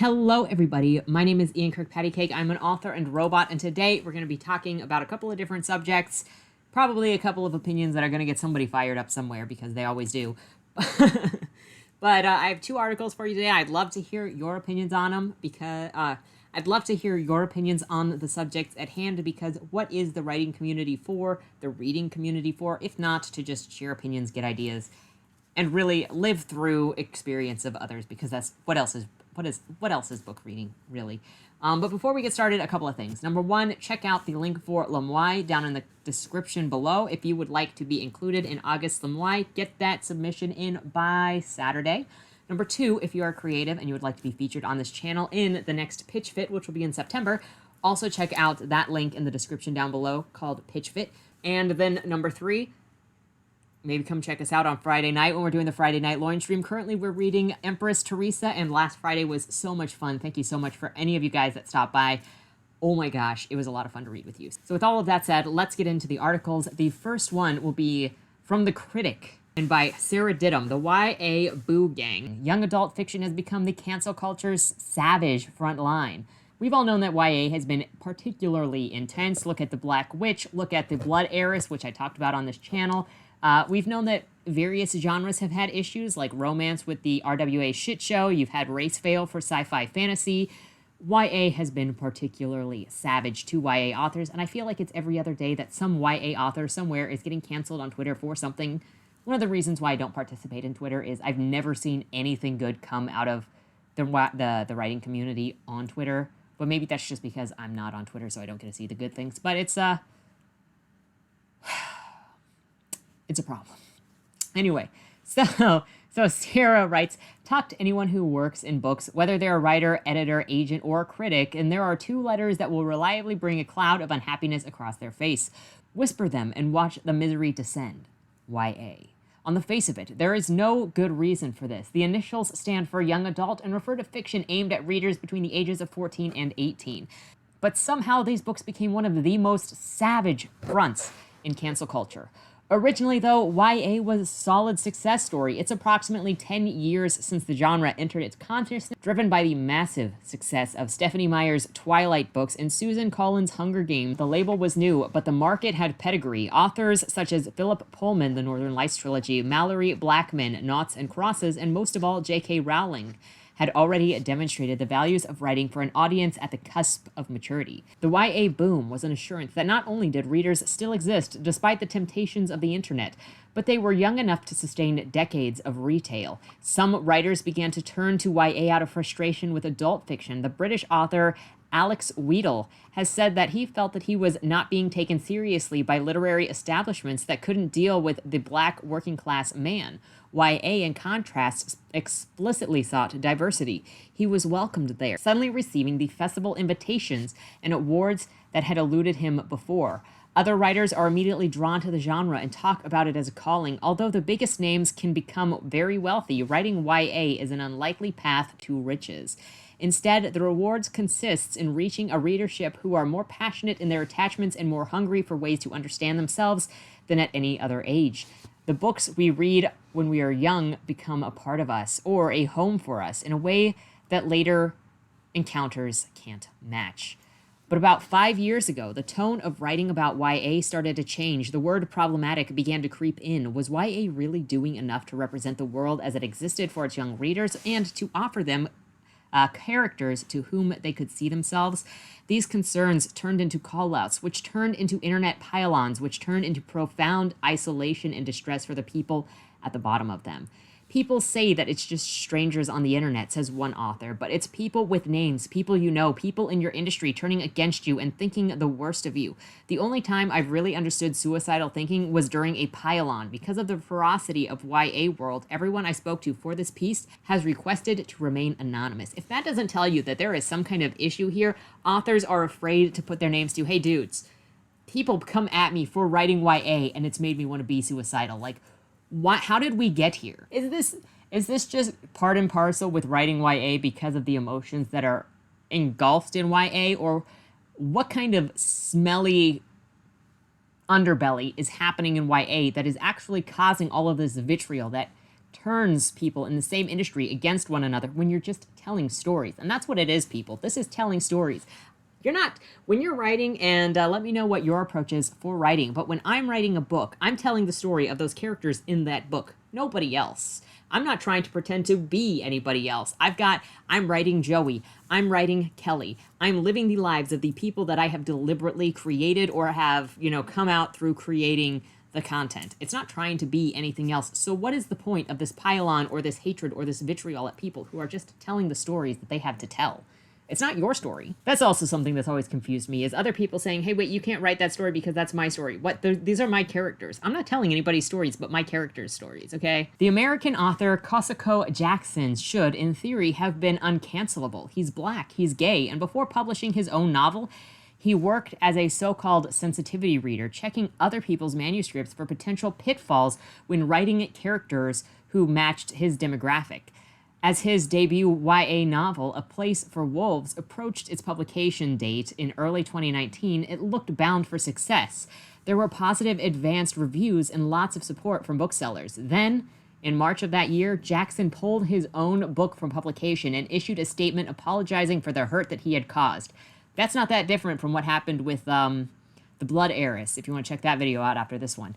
Hello, everybody. My name is KirkpattieCake. I'm an author and robot, and today we're going to be talking about a couple of different subjects, probably a couple of opinions that are going to get somebody fired up somewhere, because they always do. But I have two articles for you today. I'd love to hear your opinions on them, because I'd love to hear your opinions on the subjects at hand, because what is the writing community for, the reading community for, if not to just share opinions, get ideas, and really live through experience of others, because that's what else is book reading, really. But before we get started, a couple of things. Number one, check out the link for LBRY down in the description below. If you would like to be included in August LBRY, get that submission in by Saturday. Number two, if you are creative and you would like to be featured on this channel in the next Pitch Fit, which will be in September, also check out that link in the description down below called Pitch Fit. And then number three, maybe come check us out on Friday night when we're doing the Friday Night Loin stream. Currently, we're reading Empress Teresa, and last Friday was so much fun. Thank you so much for any of you guys that stopped by. Oh my gosh, it was a lot of fun to read with you. So with all of that said, let's get into the articles. The first one will be from The Critic and by Sarah Didham, the YA Boo Gang. Young adult fiction has become the cancel culture's savage front line. We've all known that YA has been particularly intense. Look at The Black Witch, look at The Blood Heiress, which I talked about on this channel. We've known that various genres have had issues, like romance with the RWA shit show. You've had race fail for sci-fi fantasy. YA has been particularly savage to YA authors, and I feel like it's every other day that some YA author somewhere is getting canceled on Twitter for something. One of the reasons why I don't participate in Twitter is I've never seen anything good come out of the writing community on Twitter. But maybe that's just because I'm not on Twitter, so I don't get to see the good things. But it's a problem. Anyway, so Sarah writes, talk to anyone who works in books, whether they're a writer, editor, agent, or critic, and there are two letters that will reliably bring a cloud of unhappiness across their face. Whisper them and watch the misery descend. YA. On the face of it, there is no good reason for this. The initials stand for young adult and refer to fiction aimed at readers between the ages of 14 and 18. But somehow these books became one of the most savage fronts in cancel culture. Originally, though, YA was a solid success story. It's approximately 10 years since the genre entered its consciousness, driven by the massive success of Stephenie Meyer's Twilight books and Susan Collins' Hunger Games. The label was new, but the market had pedigree. Authors such as Philip Pullman, the Northern Lights trilogy, Mallory Blackman, Noughts and Crosses, and most of all, J.K. Rowling had already demonstrated the values of writing for an audience at the cusp of maturity. The YA boom was an assurance that not only did readers still exist despite the temptations of the internet, but they were young enough to sustain decades of retail. Some writers began to turn to YA out of frustration with adult fiction. The British author Alex Wheatle has said that he felt that he was not being taken seriously by literary establishments that couldn't deal with the black working class man. YA, in contrast, explicitly sought diversity. He was welcomed there, suddenly receiving the festival invitations and awards that had eluded him before. Other writers are immediately drawn to the genre and talk about it as a calling. Although the biggest names can become very wealthy, writing YA is an unlikely path to riches. Instead, the rewards consists in reaching a readership who are more passionate in their attachments and more hungry for ways to understand themselves than at any other age. The books we read when we are young become a part of us, or a home for us, in a way that later encounters can't match. But about 5 years ago, the tone of writing about YA started to change. The word problematic began to creep in. Was YA really doing enough to represent the world as it existed for its young readers and to offer them characters to whom they could see themselves? These concerns turned into call-outs, which turned into internet pile-ons, which turned into profound isolation and distress for the people at the bottom of them. People say that it's just strangers on the internet, says one author, but it's people with names, people you know, people in your industry turning against you and thinking the worst of you. The only time I've really understood suicidal thinking was during a pile-on. Because of the ferocity of YA world, everyone I spoke to for this piece has requested to remain anonymous. If that doesn't tell you that there is some kind of issue here, authors are afraid to put their names to, hey dudes, people come at me for writing YA and it's made me want to be suicidal. Like, how did we get here? Is this just part and parcel with writing YA because of the emotions that are engulfed in YA? Or what kind of smelly underbelly is happening in YA that is actually causing all of this vitriol that turns people in the same industry against one another when you're just telling stories. And that's what it is, people. This is telling stories. You're not, when you're writing, and let me know what your approach is for writing, but when I'm writing a book, I'm telling the story of those characters in that book, nobody else. I'm not trying to pretend to be anybody else. I'm writing Joey, I'm writing Kelly, I'm living the lives of the people that I have deliberately created or have, come out through creating the content. It's not trying to be anything else. So what is the point of this pile-on or this hatred or this vitriol at people who are just telling the stories that they have to tell? It's not your story. That's also something that's always confused me, is other people saying, hey, wait, you can't write that story because that's my story. What? These are my characters. I'm not telling anybody's stories, but my characters' stories, okay? The American author Kosako Jackson should, in theory, have been uncancelable. He's black, he's gay, and before publishing his own novel, he worked as a so-called sensitivity reader, checking other people's manuscripts for potential pitfalls when writing characters who matched his demographic. As his debut YA novel, A Place for Wolves, approached its publication date in early 2019, it looked bound for success. There were positive advanced reviews and lots of support from booksellers. Then, in March of that year, Jackson pulled his own book from publication and issued a statement apologizing for the hurt that he had caused. That's not that different from what happened with The Blood Heiress, if you want to check that video out after this one.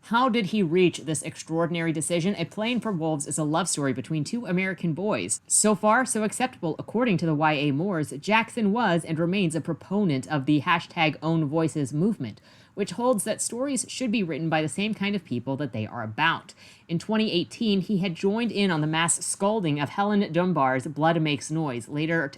How did he reach this extraordinary decision? A Plane for Wolves is a love story between two American boys. So far, so acceptable, according to the YA Moors. Jackson was and remains a proponent of the hashtag Own Voices movement, which holds that stories should be written by the same kind of people that they are about. In 2018, he had joined in on the mass scolding of Helen Dunbar's Blood Makes Noise, later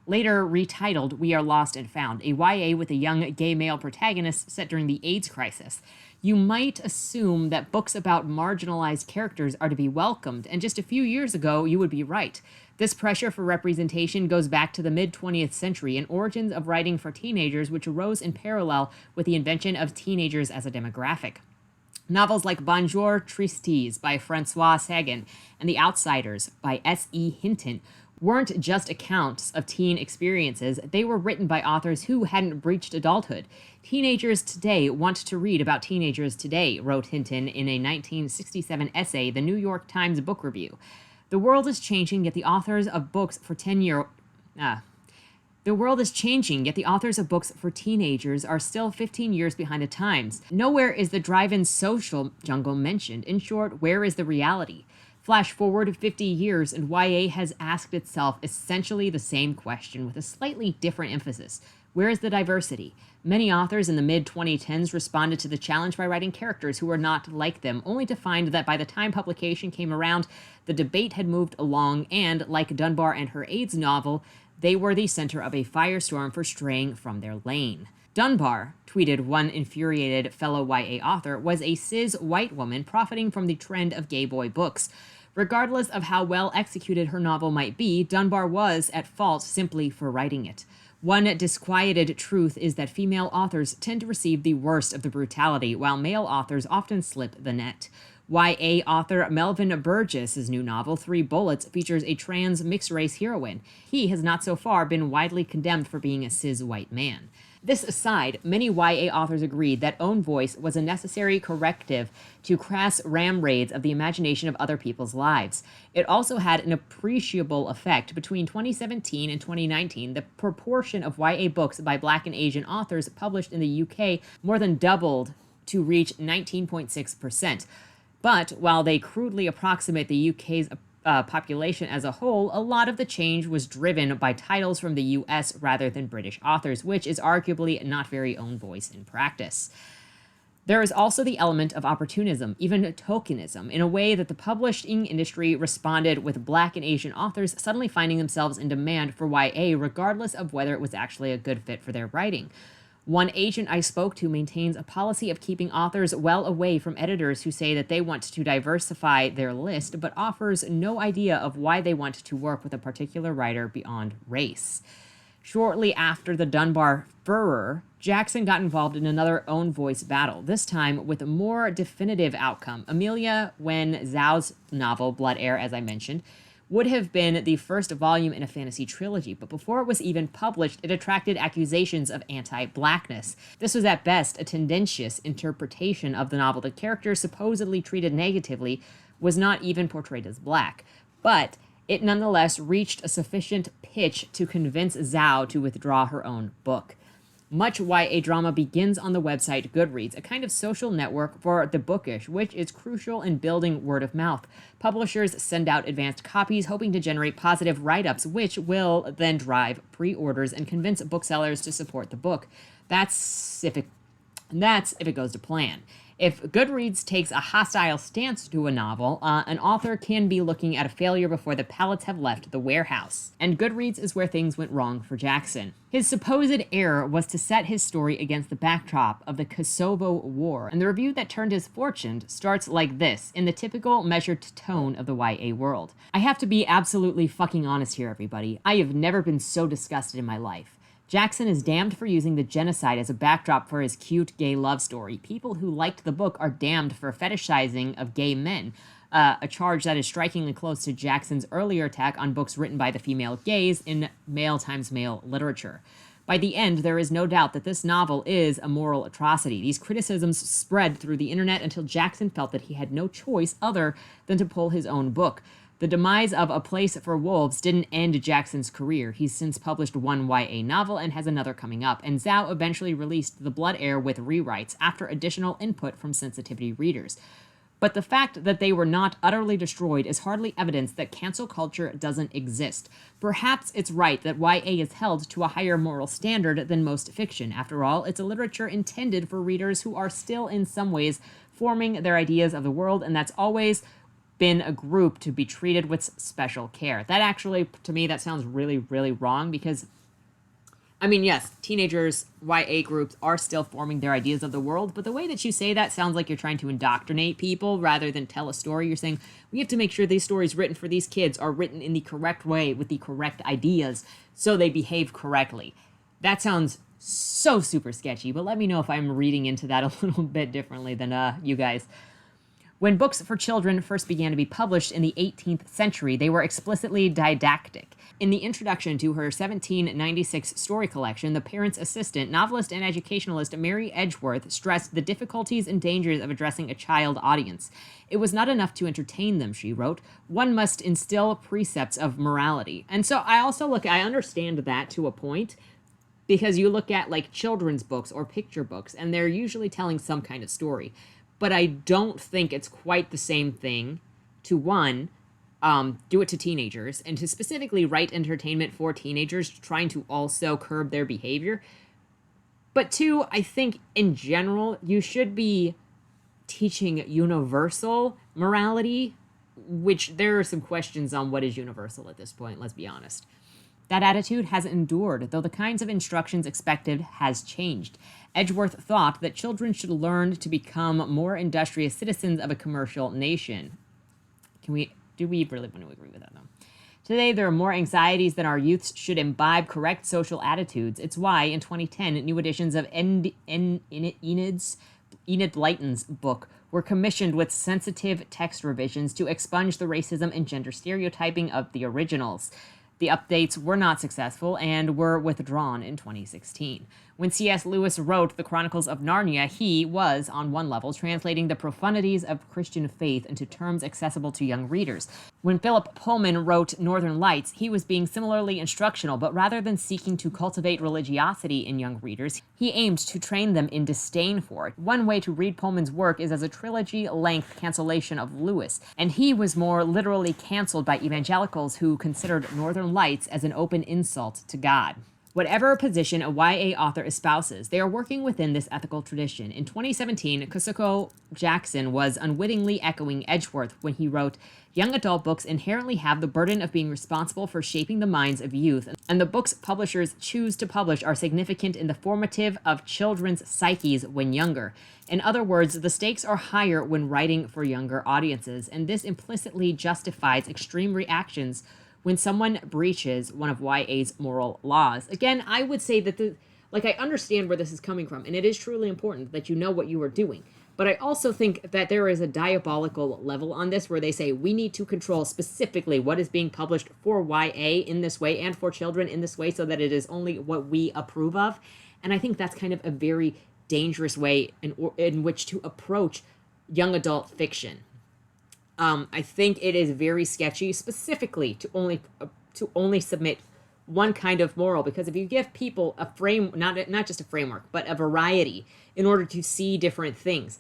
retitled We Are Lost and Found, a YA with a young gay male protagonist set during the AIDS crisis. You might assume that books about marginalized characters are to be welcomed, and just a few years ago, you would be right. This pressure for representation goes back to the mid-20th century and origins of writing for teenagers, which arose in parallel with the invention of teenagers as a demographic. Novels like Bonjour Tristes by Francois Sagan and The Outsiders by S.E. Hinton weren't just accounts of teen experiences, they were written by authors who hadn't breached adulthood. Teenagers today want to read about teenagers today, wrote Hinton in a 1967 essay, The New York Times Book Review. The world is changing, yet the authors of books for teenagers are still 15 years behind the times. Nowhere is the drive-in social jungle mentioned. In short, where is the reality? Flash forward 50 years, and YA has asked itself essentially the same question with a slightly different emphasis. Where is the diversity? Many authors in the mid-2010s responded to the challenge by writing characters who were not like them, only to find that by the time publication came around, the debate had moved along, and, like Dunbar and her AIDS novel, they were the center of a firestorm for straying from their lane. Dunbar, tweeted one infuriated fellow YA author, was a cis white woman profiting from the trend of gay boy books. Regardless of how well executed her novel might be, Dunbar was at fault simply for writing it. One disquieted truth is that female authors tend to receive the worst of the brutality, while male authors often slip the net. YA author Melvin Burgess's new novel, 3 Bullets, features a trans mixed-race heroine. He has not so far been widely condemned for being a cis white man. This aside, many YA authors agreed that Own Voice was a necessary corrective to crass ram raids of the imagination of other people's lives. It also had an appreciable effect. Between 2017 and 2019, the proportion of YA books by Black and Asian authors published in the UK more than doubled to reach 19.6%. But while they crudely approximate the UK's population as a whole, a lot of the change was driven by titles from the US rather than British authors, which is arguably not very Own Voice in practice. There is also the element of opportunism, even tokenism, in a way that the publishing industry responded with Black and Asian authors suddenly finding themselves in demand for YA regardless of whether it was actually a good fit for their writing. One agent I spoke to maintains a policy of keeping authors well away from editors who say that they want to diversify their list, but offers no idea of why they want to work with a particular writer beyond race. Shortly after the Dunbar furor, Jackson got involved in another Own Voice battle, this time with a more definitive outcome. Amelia Wen Zhao's novel, Blood Heir, as I mentioned, would have been the first volume in a fantasy trilogy, but before it was even published, it attracted accusations of anti-blackness. This was at best a tendentious interpretation of the novel. The characters supposedly treated negatively was not even portrayed as black. But it nonetheless reached a sufficient pitch to convince Zhao to withdraw her own book. Much YA drama begins on the website Goodreads, a kind of social network for the bookish, which is crucial in building word of mouth. Publishers send out advanced copies, hoping to generate positive write-ups, which will then drive pre-orders and convince booksellers to support the book. That's if it goes to plan. If Goodreads takes a hostile stance to a novel, an author can be looking at a failure before the pallets have left the warehouse. And Goodreads is where things went wrong for Jackson. His supposed error was to set his story against the backdrop of the Kosovo War, and the review that turned his fortune starts like this, in the typical measured tone of the YA world. I have to be absolutely fucking honest here, everybody. I have never been so disgusted in my life. Jackson is damned for using the genocide as a backdrop for his cute gay love story. People who liked the book are damned for fetishizing of gay men, a charge that is strikingly close to Jackson's earlier attack on books written by the female gaze in male times male literature. By the end, there is no doubt that this novel is a moral atrocity. These criticisms spread through the internet until Jackson felt that he had no choice other than to pull his own book. The demise of A Place for Wolves didn't end Jackson's career. He's since published one YA novel and has another coming up, and Zhao eventually released The Blood Heir with rewrites after additional input from sensitivity readers. But the fact that they were not utterly destroyed is hardly evidence that cancel culture doesn't exist. Perhaps it's right that YA is held to a higher moral standard than most fiction. After all, it's a literature intended for readers who are still in some ways forming their ideas of the world, and that's always been a group to be treated with special care. That actually, to me, that sounds really, really wrong because, I mean, yes, teenagers, YA groups are still forming their ideas of the world, but the way that you say that sounds like you're trying to indoctrinate people rather than tell a story. You're saying, we have to make sure these stories written for these kids are written in the correct way with the correct ideas so they behave correctly. That sounds so super sketchy, but let me know if I'm reading into that a little bit differently than you guys. When books for children first began to be published in the 18th century, they were explicitly didactic. In the introduction to her 1796 story collection, The Parent's Assistant, novelist and educationalist Mary Edgeworth stressed the difficulties and dangers of addressing a child audience. It was not enough to entertain them, she wrote. One must instill precepts of morality. And so I understand that to a point, because you look at like children's books or picture books, and they're usually telling some kind of story. But I don't think it's quite the same thing to, one, do it to teenagers, and to specifically write entertainment for teenagers trying to also curb their behavior. But two, I think in general, you should be teaching universal morality, which there are some questions on what is universal at this point, let's be honest. That attitude has endured, though the kinds of instructions expected has changed. Edgeworth thought that children should learn to become more industrious citizens of a commercial nation. Do we really want to agree with that, though? Today, there are more anxieties than our youths should imbibe correct social attitudes. It's why, in 2010, new editions of Enid Blyton's book were commissioned with sensitive text revisions to expunge the racism and gender stereotyping of the originals. The updates were not successful and were withdrawn in 2016. When C.S. Lewis wrote The Chronicles of Narnia, he was, on one level, translating the profundities of Christian faith into terms accessible to young readers. When Philip Pullman wrote Northern Lights, he was being similarly instructional, but rather than seeking to cultivate religiosity in young readers, he aimed to train them in disdain for it. One way to read Pullman's work is as a trilogy-length cancellation of Lewis, and he was more literally canceled by evangelicals who considered Northern Lights as an open insult to God. Whatever position a YA author espouses, they are working within this ethical tradition. In 2017, Kusuko Jackson was unwittingly echoing Edgeworth when he wrote, "Young adult books inherently have the burden of being responsible for shaping the minds of youth, and the books publishers choose to publish are significant in the formative of children's psyches when younger. In other words, the stakes are higher when writing for younger audiences, and this implicitly justifies extreme reactions when someone breaches one of YA's moral laws." Again, I would say that I understand where this is coming from, and it is truly important that you know what you are doing. But I also think that there is a diabolical level on this where they say we need to control specifically what is being published for YA in this way and for children in this way so that it is only what we approve of. And I think that's kind of a very dangerous way in which to approach young adult fiction. I think it is very sketchy, specifically to only submit one kind of moral, because if you give people a frame, not just a framework, but a variety in order to see different things,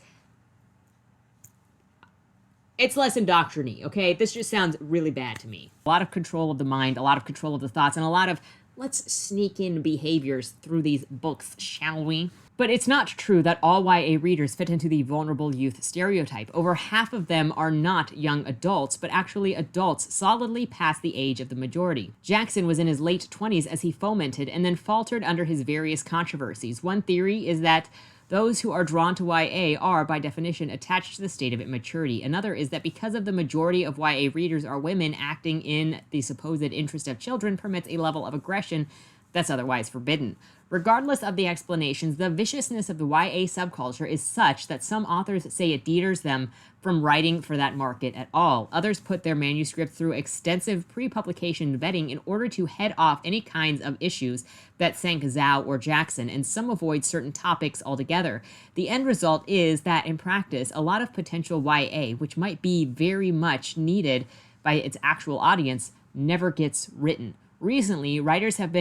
it's less indoctrinating, okay? This just sounds really bad to me. A lot of control of the mind, a lot of control of the thoughts, and a lot of let's sneak in behaviors through these books, shall we? But it's not true that all YA readers fit into the vulnerable youth stereotype. Over half of them are not young adults, but actually adults solidly past the age of the majority. Jackson was in his late 20s as he fomented and then faltered under his various controversies. One theory is that those who are drawn to YA are, by definition, attached to the state of immaturity. Another is that because of the majority of YA readers are women, acting in the supposed interest of children permits a level of aggression that's otherwise forbidden. Regardless of the explanations, the viciousness of the YA subculture is such that some authors say it deters them from writing for that market at all. Others put their manuscript through extensive pre-publication vetting in order to head off any kinds of issues that sank Zhao or Jackson, and some avoid certain topics altogether. The end result is that, in practice, a lot of potential YA, which might be very much needed by its actual audience, never gets written. Recently, writers have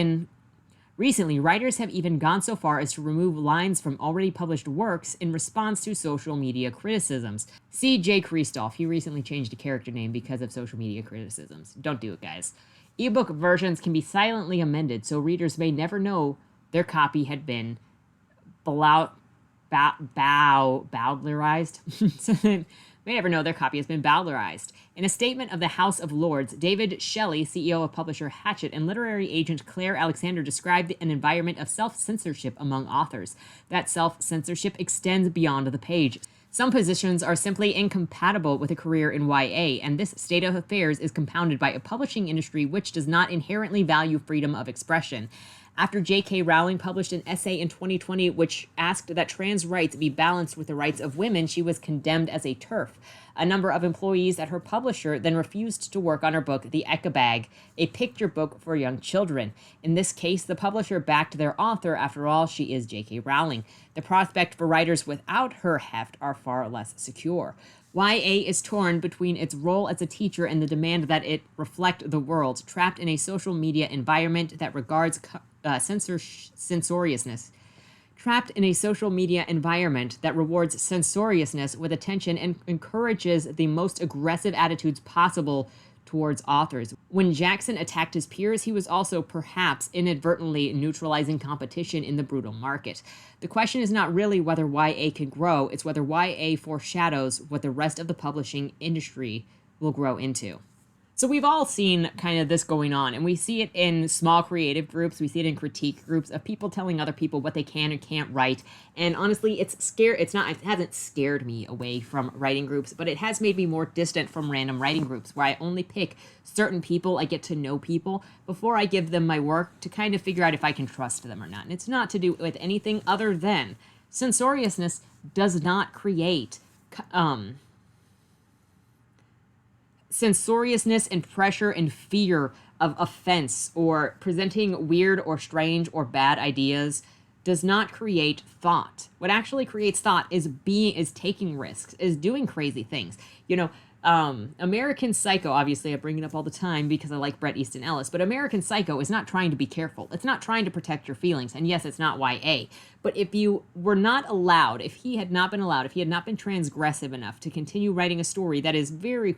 even gone so far as to remove lines from already published works in response to social media criticisms. See Jay Kristoff. He recently changed a character name because of social media criticisms. Don't do it, guys. Ebook versions can be silently amended, so readers may never know their copy had been bowdlerized. So they may never know their copy has been bowdlerized. In a statement of the House of Lords, David Shelley, CEO of publisher Hachette, and literary agent Claire Alexander described an environment of self-censorship among authors. That self-censorship extends beyond the page. Some positions are simply incompatible with a career in YA, and this state of affairs is compounded by a publishing industry which does not inherently value freedom of expression. After J.K. Rowling published an essay in 2020 which asked that trans rights be balanced with the rights of women, she was condemned as a TERF. A number of employees at her publisher then refused to work on her book, The Echabag, a picture book for young children. In this case, the publisher backed their author. After all, she is J.K. Rowling. The prospect for writers without her heft are far less secure. YA is torn between its role as a teacher and the demand that it reflect the world, trapped in a social media environment that regards censoriousness. Trapped in a social media environment that rewards censoriousness with attention and encourages the most aggressive attitudes possible towards authors. When Jackson attacked his peers, he was also perhaps inadvertently neutralizing competition in the brutal market. The question is not really whether YA can grow, it's whether YA foreshadows what the rest of the publishing industry will grow into. So we've all seen kind of this going on, and we see it in small creative groups, we see it in critique groups of people telling other people what they can and can't write. And honestly, it hasn't scared me away from writing groups, but it has made me more distant from random writing groups where I only pick certain people, I get to know people before I give them my work to kind of figure out if I can trust them or not. And it's not to do with anything other than censoriousness does not create censoriousness and pressure and fear of offense or presenting weird or strange or bad ideas does not create thought. What actually creates thought is taking risks, is doing crazy things. American Psycho, obviously I bring it up all the time because I like Bret Easton Ellis, but American Psycho is not trying to be careful. It's not trying to protect your feelings. And yes, it's not YA. But if he had not been transgressive enough to continue writing a story that is very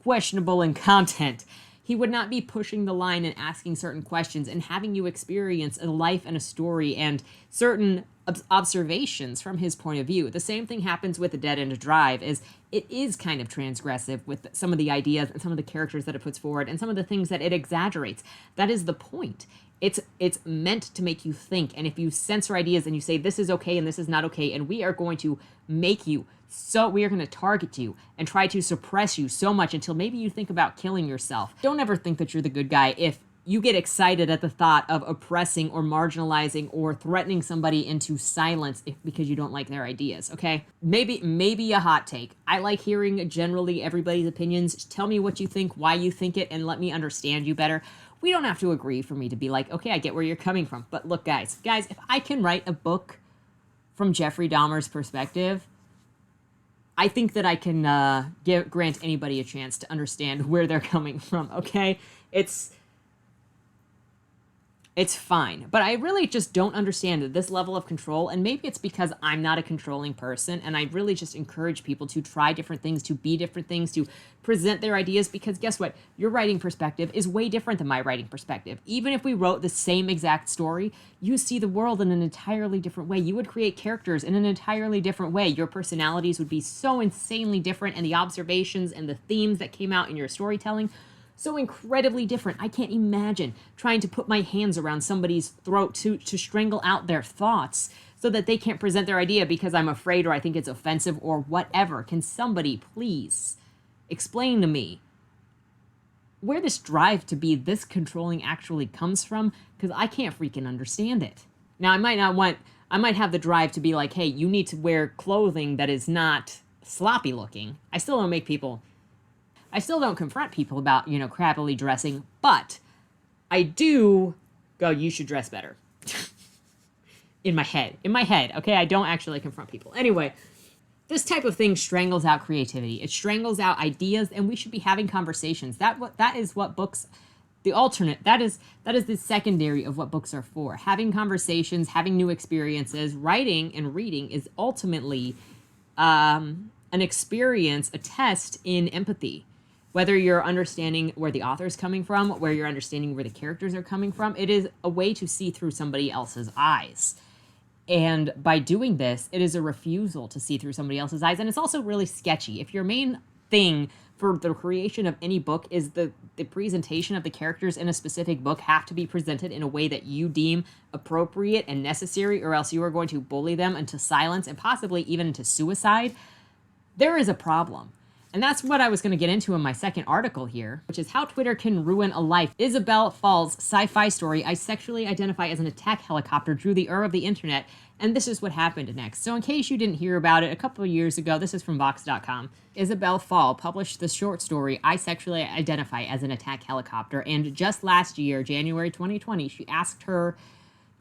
questionable in content, he would not be pushing the line and asking certain questions and having you experience a life and a story and certain observations from his point of view. The same thing happens with The Dead End Drive, is it is kind of transgressive with some of the ideas and some of the characters that it puts forward and some of the things that it exaggerates. That is the point. It's meant to make you think, and if you censor ideas and you say this is okay and this is not okay, and we are going to target you and try to suppress you so much until maybe you think about killing yourself. Don't ever think that you're the good guy if you get excited at the thought of oppressing or marginalizing or threatening somebody into silence because you don't like their ideas, okay? Maybe a hot take. I like hearing generally everybody's opinions. Tell me what you think, why you think it, and let me understand you better. We don't have to agree for me to be like, okay, I get where you're coming from. But look, guys, if I can write a book from Jeffrey Dahmer's perspective, I think that I can grant anybody a chance to understand where they're coming from, okay? It's fine, but I really just don't understand this level of control, and maybe it's because I'm not a controlling person, and I really just encourage people to try different things, to be different things, to present their ideas, because guess what? Your writing perspective is way different than my writing perspective. Even if we wrote the same exact story, you see the world in an entirely different way. You would create characters in an entirely different way. Your personalities would be so insanely different, and the observations and the themes that came out in your storytelling so incredibly different. I can't imagine trying to put my hands around somebody's throat to strangle out their thoughts so that they can't present their idea because I'm afraid or I think it's offensive or whatever. Can somebody please explain to me where this drive to be this controlling actually comes from? Because I can't freaking understand it. Now, I might have the drive to be like, hey, you need to wear clothing that is not sloppy looking. I still don't confront people about, crappily dressing, but I do go, you should dress better. In my head, okay? I don't actually confront people. Anyway, this type of thing strangles out creativity. It strangles out ideas, and we should be having conversations. That is what books, that is the secondary of what books are for. Having conversations, having new experiences, writing and reading is ultimately an experience, a test in empathy. Whether you're understanding where the author's coming from, where you're understanding where the characters are coming from, it is a way to see through somebody else's eyes. And by doing this, it is a refusal to see through somebody else's eyes. And it's also really sketchy. If your main thing for the creation of any book is the presentation of the characters in a specific book have to be presented in a way that you deem appropriate and necessary, or else you are going to bully them into silence and possibly even into suicide, there is a problem. And that's what I was going to get into in my second article here, which is how Twitter can ruin a life. Isabel Fall's sci-fi story, I sexually identify as an attack helicopter, drew the ire of the internet, and this is what happened next. So in case you didn't hear about it, a couple of years ago, this is from Vox.com, Isabel Fall published the short story, I sexually identify as an attack helicopter, and just last year, January 2020, she asked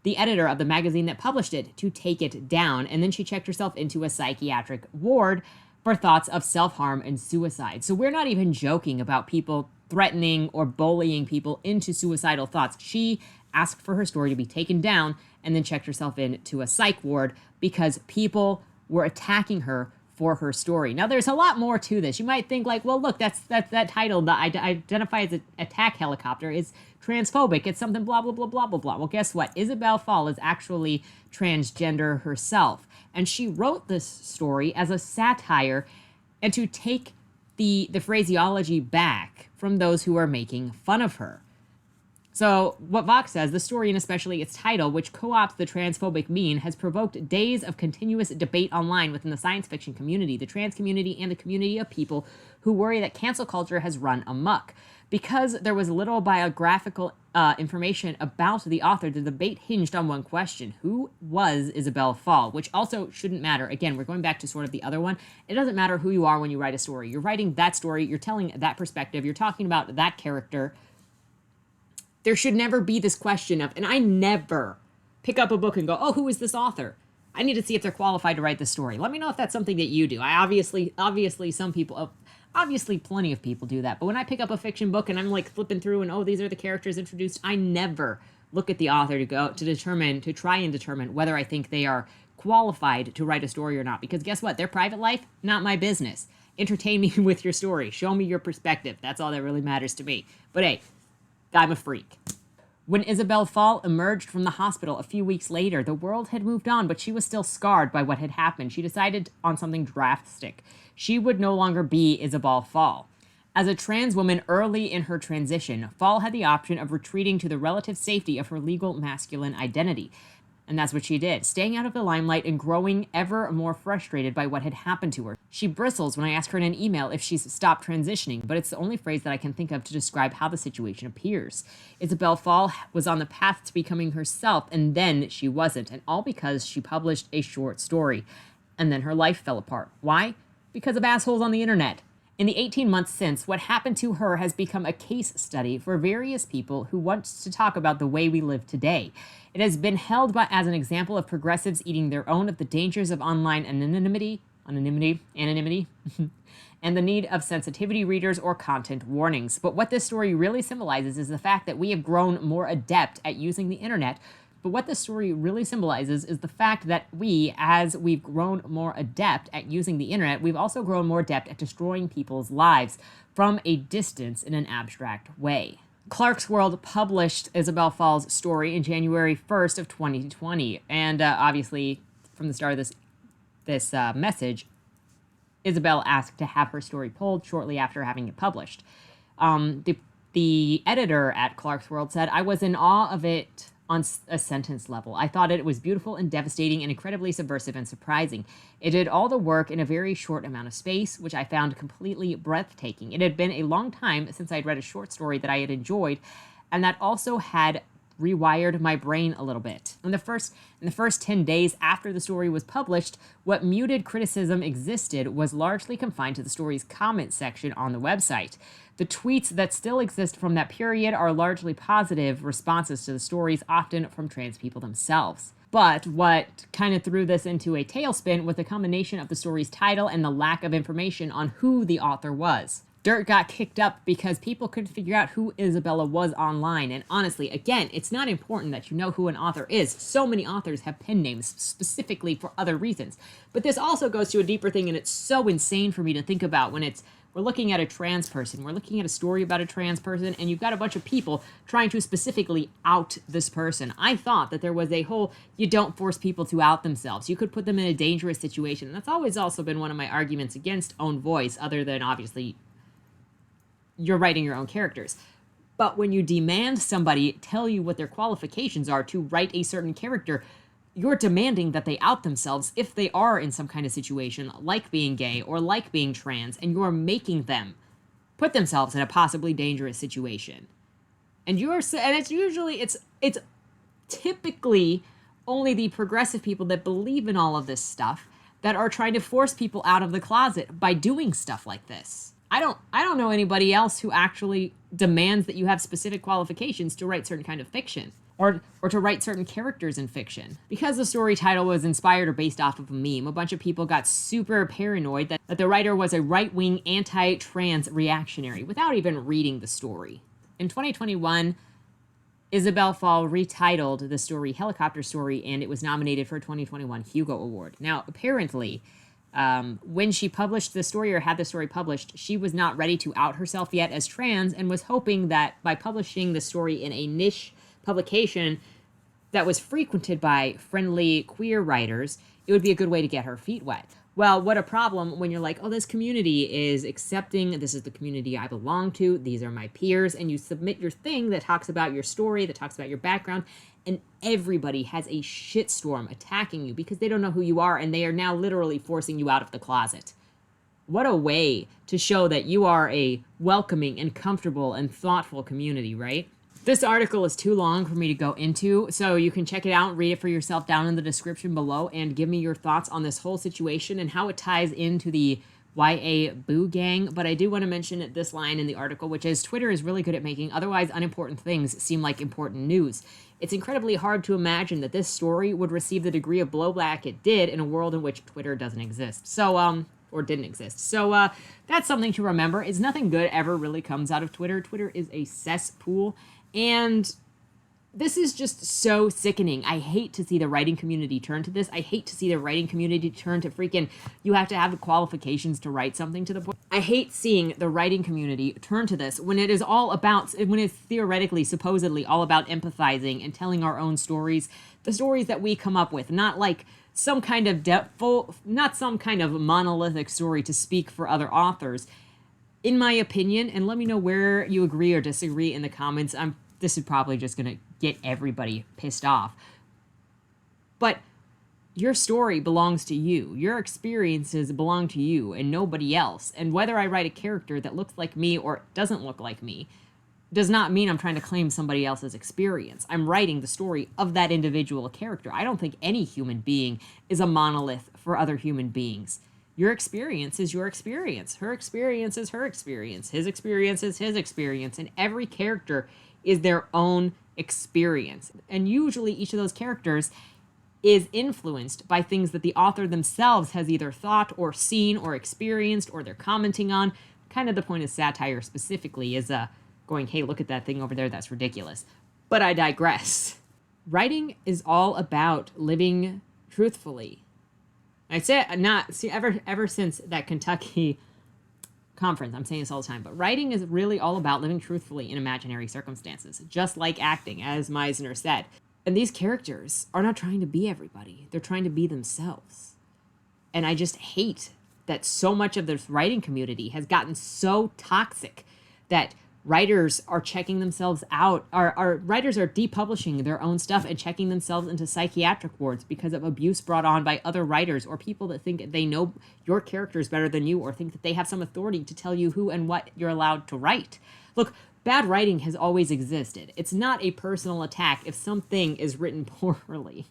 the editor of the magazine that published it to take it down, and then she checked herself into a psychiatric ward for thoughts of self-harm and suicide. So we're not even joking about people threatening or bullying people into suicidal thoughts. She asked for her story to be taken down and then checked herself into a psych ward because people were attacking her for her story. Now, there's a lot more to this. You might think like, well, look, that's that title, the identify as an attack helicopter, is transphobic. It's something blah, blah, blah, blah, blah, blah. Well, guess what? Isabel Fall is actually transgender herself. And she wrote this story as a satire and to take the phraseology back from those who are making fun of her. So what Vox says, the story and especially its title, which co-opts the transphobic meme, has provoked days of continuous debate online within the science fiction community, the trans community, and the community of people who worry that cancel culture has run amok. Because there was little biographical information about the author, the debate hinged on one question: who was Isabel Fall? Which also shouldn't matter. Again, we're going back to sort of the other one. It doesn't matter who you are when you write a story. You're writing that story, you're telling that perspective, you're talking about that character. There should never be this question of, and I never pick up a book and go, oh, who is this author? I need to see if they're qualified to write this story. Let me know if that's something that you do. Obviously some people, obviously plenty of people do that. But when I pick up a fiction book and I'm like flipping through and, oh, these are the characters introduced, I never look at the author to try and determine whether I think they are qualified to write a story or not. Because guess what? Their private life, not my business. Entertain me with your story. Show me your perspective. That's all that really matters to me. But hey, I'm a freak. When Isabel Fall emerged from the hospital a few weeks later, the world had moved on, but she was still scarred by what had happened. She decided on something drastic. She would no longer be Isabel Fall. As a trans woman early in her transition, Fall had the option of retreating to the relative safety of her legal masculine identity. And that's what she did, staying out of the limelight and growing ever more frustrated by what had happened to her. She bristles when I ask her in an email if she's stopped transitioning, but it's the only phrase that I can think of to describe how the situation appears. Isabel Fall was on the path to becoming herself, and then she wasn't, and all because she published a short story. And then her life fell apart. Why? Because of assholes on the internet. In the 18 months since, what happened to her has become a case study for various people who want to talk about the way we live today. It has been held as an example of progressives eating their own of the dangers of online anonymity, anonymity, and the need of sensitivity readers or content warnings. But what this story really symbolizes is the fact that we have grown more adept at using the internet. But what this story really symbolizes is the fact that as we've grown more adept at using the internet, we've also grown more adept at destroying people's lives from a distance in an abstract way. Clarkesworld published Isabel Fall's story in January 1st of 2020, and obviously from the start of this message, Isabel asked to have her story pulled shortly after having it published. The editor at Clarkesworld said, "I was in awe of it on a sentence level. I thought it was beautiful and devastating and incredibly subversive and surprising. It did all the work in a very short amount of space, which I found completely breathtaking. It had been a long time since I'd read a short story that I had enjoyed, and that also had rewired my brain a little bit. In the first 10 days after the story was published, what muted criticism existed was largely confined to the story's comment section on the website. The tweets that still exist from that period are largely positive responses to the stories, often from trans people themselves. But what kind of threw this into a tailspin was the combination of the story's title and the lack of information on who the author was. Dirt got kicked up because people couldn't figure out who Isabella was online. And honestly, again, it's not important that you know who an author is. So many authors have pen names specifically for other reasons. But this also goes to a deeper thing, and it's so insane for me to think about when we're looking at a trans person, we're looking at a story about a trans person, and you've got a bunch of people trying to specifically out this person. I thought that there was a whole, you don't force people to out themselves. You could put them in a dangerous situation. And that's always also been one of my arguments against own voice, other than obviously you're writing your own characters. But when you demand somebody tell you what their qualifications are to write a certain character, you're demanding that they out themselves if they are in some kind of situation, like being gay or like being trans, and you're making them put themselves in a possibly dangerous situation. And it's typically only the progressive people that believe in all of this stuff that are trying to force people out of the closet by doing stuff like this. I don't know anybody else who actually demands that you have specific qualifications to write certain kind of fiction or to write certain characters in fiction. Because the story title was inspired or based off of a meme, a bunch of people got super paranoid that the writer was a right-wing anti-trans reactionary without even reading the story. In 2021, Isabel Fall retitled the story Helicopter Story, and it was nominated for a 2021 Hugo Award. Now, apparently, when she published the story or had the story published, she was not ready to out herself yet as trans and was hoping that by publishing the story in a niche publication that was frequented by friendly queer writers, it would be a good way to get her feet wet. Well, what a problem when you're like, oh, this community is accepting, this is the community I belong to, these are my peers, and you submit your thing that talks about your story, that talks about your background, and everybody has a shitstorm attacking you because they don't know who you are, and they are now literally forcing you out of the closet. What a way to show that you are a welcoming and comfortable and thoughtful community, right? This article is too long for me to go into, so you can check it out and read it for yourself down in the description below and give me your thoughts on this whole situation and how it ties into the YA Boo Gang. But I do want to mention this line in the article, which is, Twitter is really good at making otherwise unimportant things seem like important news. It's incredibly hard to imagine that this story would receive the degree of blowback it did in a world in which Twitter doesn't exist. Or didn't exist. So that's something to remember. Is nothing good ever really comes out of Twitter. Twitter is a cesspool. And this is just so sickening. I hate to see the writing community turn to this. I hate to see the writing community turn to freaking, you have to have the qualifications to write something to the point. I hate seeing the writing community turn to this when it is all about, when it's theoretically, supposedly all about empathizing and telling our own stories, the stories that we come up with, not like some kind of not some kind of monolithic story to speak for other authors. In my opinion, and let me know where you agree or disagree in the comments. This is probably just going to get everybody pissed off. But your story belongs to you. Your experiences belong to you and nobody else. And whether I write a character that looks like me or doesn't look like me does not mean I'm trying to claim somebody else's experience. I'm writing the story of that individual character. I don't think any human being is a monolith for other human beings. Your experience is your experience. Her experience is her experience. His experience is his experience. And every character is their own experience. And usually each of those characters is influenced by things that the author themselves has either thought or seen or experienced or they're commenting on. Kind of the point of satire specifically is going, hey, look at that thing over there, that's ridiculous. But I digress. Writing is all about living truthfully. I say ever since that Kentucky conference, I'm saying this all the time, but writing is really all about living truthfully in imaginary circumstances, just like acting, as Meisner said. And these characters are not trying to be everybody. They're trying to be themselves. And I just hate that so much of this writing community has gotten so toxic that writers are checking themselves out. Our writers are depublishing their own stuff and checking themselves into psychiatric wards because of abuse brought on by other writers or people that think they know your characters better than you or think that they have some authority to tell you who and what you're allowed to write. Look, bad writing has always existed. It's not a personal attack if something is written poorly.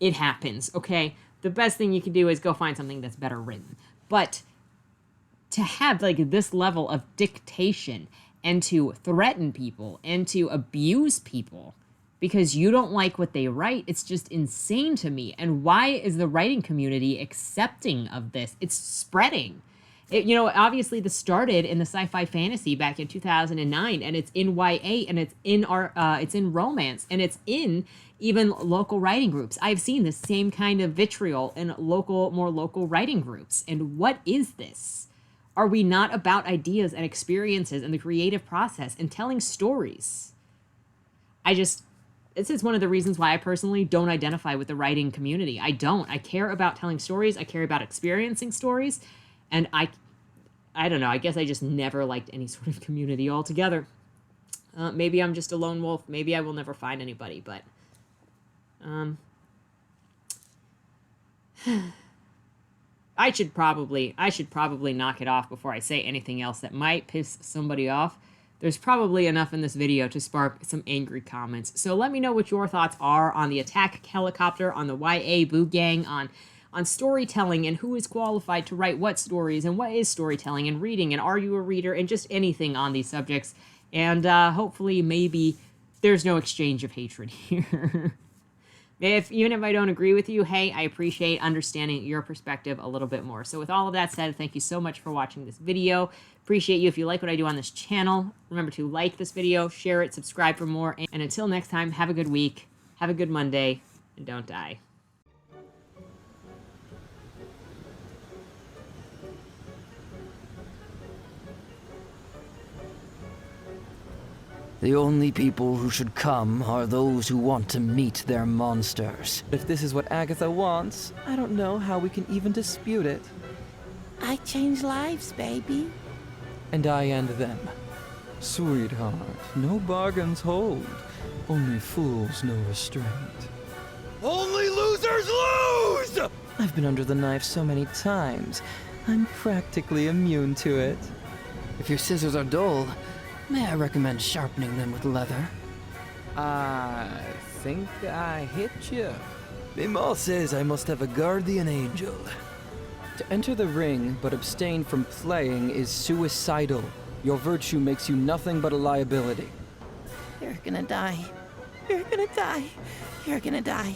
It happens, okay? The best thing you can do is go find something that's better written. But to have like this level of dictation and to threaten people and to abuse people because you don't like what they write, it's just insane to me. And why is the writing community accepting of this? It's spreading. Obviously this started in the sci-fi fantasy back in 2009, and it's in YA, and it's in romance, and it's in even local writing groups. I've seen the same kind of vitriol in more local writing groups. And what is this? Are we not about ideas and experiences and the creative process and telling stories? This is one of the reasons why I personally don't identify with the writing community. I don't. I care about telling stories. I care about experiencing stories. And I don't know. I guess I just never liked any sort of community altogether. Maybe I'm just a lone wolf. Maybe I will never find anybody. But I should probably knock it off before I say anything else that might piss somebody off. There's probably enough in this video to spark some angry comments. So let me know what your thoughts are on the attack helicopter, on the YA Boo Gang, on storytelling and who is qualified to write what stories and what is storytelling and reading and are you a reader and just anything on these subjects. And hopefully maybe there's no exchange of hatred here. Even if I don't agree with you, hey, I appreciate understanding your perspective a little bit more. So with all of that said, thank you so much for watching this video. Appreciate you if you like what I do on this channel. Remember to like this video, share it, subscribe for more. And until next time, have a good week, have a good Monday, and don't die. The only people who should come are those who want to meet their monsters. If this is what Agatha wants, I don't know how we can even dispute it. I change lives, baby. And I end them. Sweetheart, no bargains hold. Only fools know restraint. Only losers lose! I've been under the knife so many times, I'm practically immune to it. If your scissors are dull, may I recommend sharpening them with leather? I think I hit you. Mimol says I must have a guardian angel. To enter the ring but abstain from playing is suicidal. Your virtue makes you nothing but a liability. You're gonna die. You're gonna die. You're gonna die.